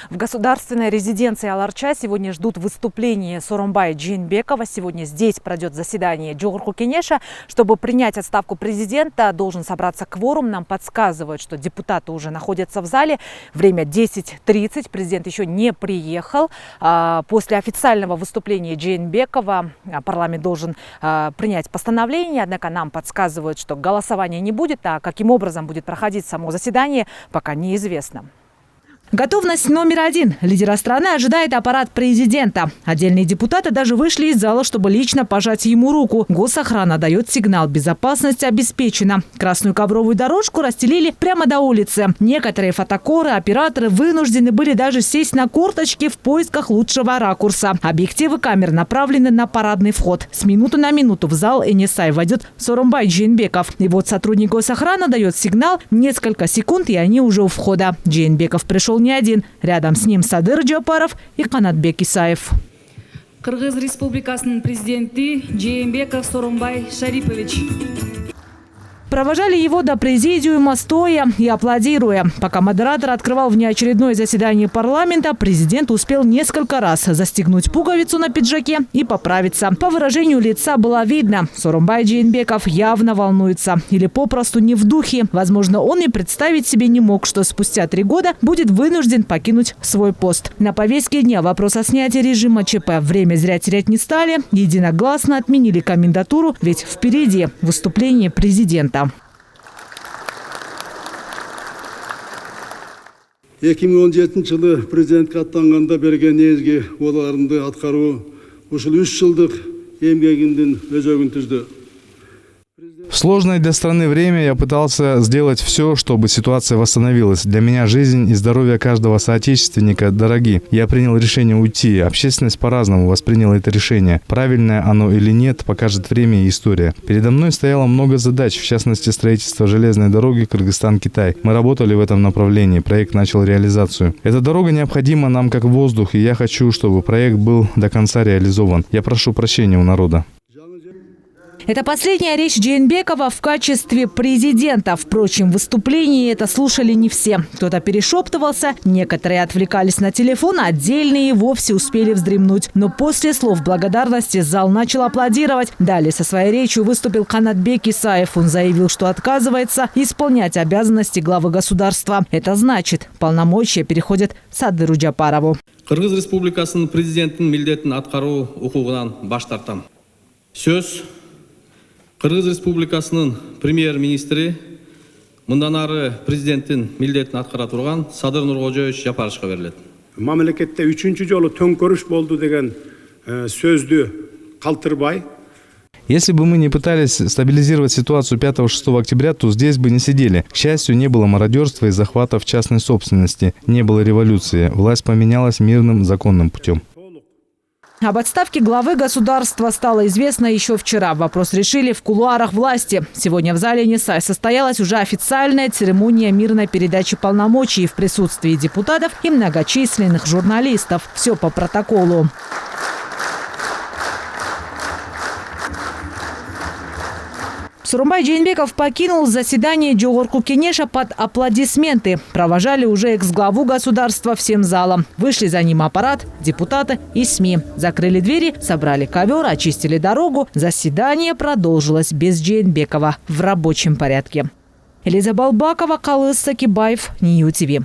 В государственной резиденции Ала-Арча сегодня ждут выступления Сооронбая Жээнбекова. Сегодня здесь пройдет заседание Жогорку Кенеша. Чтобы принять отставку президента, должен собраться кворум. Нам подсказывают, что депутаты уже находятся в зале. Время 10:30. Президент еще не приехал. После официального выступления Жээнбекова парламент должен принять постановление. Однако нам подсказывают, что голосования не будет, а каким образом будет проходить само заседание, пока неизвестно. Готовность номер один. Лидера страны ожидает аппарат президента. Отдельные депутаты даже вышли из зала, чтобы лично пожать ему руку. Госохрана дает сигнал: безопасность обеспечена. Красную ковровую дорожку расстелили прямо до улицы. Некоторые фотокоры, операторы вынуждены были даже сесть на корточки в поисках лучшего ракурса. Объективы камер направлены на парадный вход. С минуты на минуту в зал Энисай войдет Сооронбай Жээнбеков. И вот сотрудник госохраны дает сигнал. Несколько секунд, и они уже у входа. Жээнбеков пришел не один. Рядом с ним Садыр Джапаров и Канатбек Исаев. Кыргыз Республикасынын президенти Жээнбеков Сооронбай Шарипович. Провожали его до президиума стоя и аплодируя. Пока модератор открывал внеочередное заседание парламента, президент успел несколько раз застегнуть пуговицу на пиджаке и поправиться. По выражению лица было видно: Сооронбай Жээнбеков явно волнуется или попросту не в духе. Возможно, он и представить себе не мог, что спустя 3 года будет вынужден покинуть свой пост. На повестке дня вопрос о снятии режима ЧП. Время зря терять не стали. Единогласно отменили комендатуру, ведь впереди выступление президента. 2017 жылы президентке аттанганда берген негизги убаларымды аткаруу ушул 3 жылдык эмгегимдин өзөгүн түздү. В сложное для страны время я пытался сделать все, чтобы ситуация восстановилась. Для меня жизнь и здоровье каждого соотечественника дороги. Я принял решение уйти. Общественность по-разному восприняла это решение. Правильное оно или нет, покажет время и история. Передо мной стояло много задач, в частности, строительство железной дороги Кыргызстан-Китай. Мы работали в этом направлении. Проект начал реализацию. Эта дорога необходима нам как воздух, и я хочу, чтобы проект был до конца реализован. Я прошу прощения у народа. Это последняя речь Жээнбекова в качестве президента. Впрочем, выступление это слушали не все. Кто-то перешептывался, некоторые отвлекались на телефон, отдельные вовсе успели вздремнуть. Но после слов благодарности зал начал аплодировать. Далее со своей речью выступил Канатбек Исаев. Он заявил, что отказывается исполнять обязанности главы государства. Это значит, полномочия переходят Садыру Джапарову. Кыргыз Республикасынын президенттин милдетин аткаруу укугунан баш тартам. Сөз Кыргыз Республикасынын премьер-министри мындан ары президенттин милдетин аткара турган Садыр Нуркожоевич Жапаровичке берилет. Мамлекетте 3-чү жолу төңкөрүш болду деген сөздү калтырбай. Если бы мы не пытались стабилизировать ситуацию 5-6 октября, то здесь бы не сидели. К счастью, не было мародерства и захватов частной собственности, не было революции. Власть поменялась мирным, законным путем. Об отставке главы государства стало известно еще вчера. Вопрос решили в кулуарах власти. Сегодня в зале Энисай состоялась уже официальная церемония мирной передачи полномочий в присутствии депутатов и многочисленных журналистов. Все по протоколу. Сооронбай Жээнбеков покинул заседание Жогорку Кенеша под аплодисменты. Провожали уже экс-главу государства всем залом. Вышли за ним аппарат, депутаты и СМИ. Закрыли двери, собрали ковер, очистили дорогу. Заседание продолжилось без Жээнбекова в рабочем порядке. Элиза Балбакова, Калыс Сакибаев, Нью ТВ.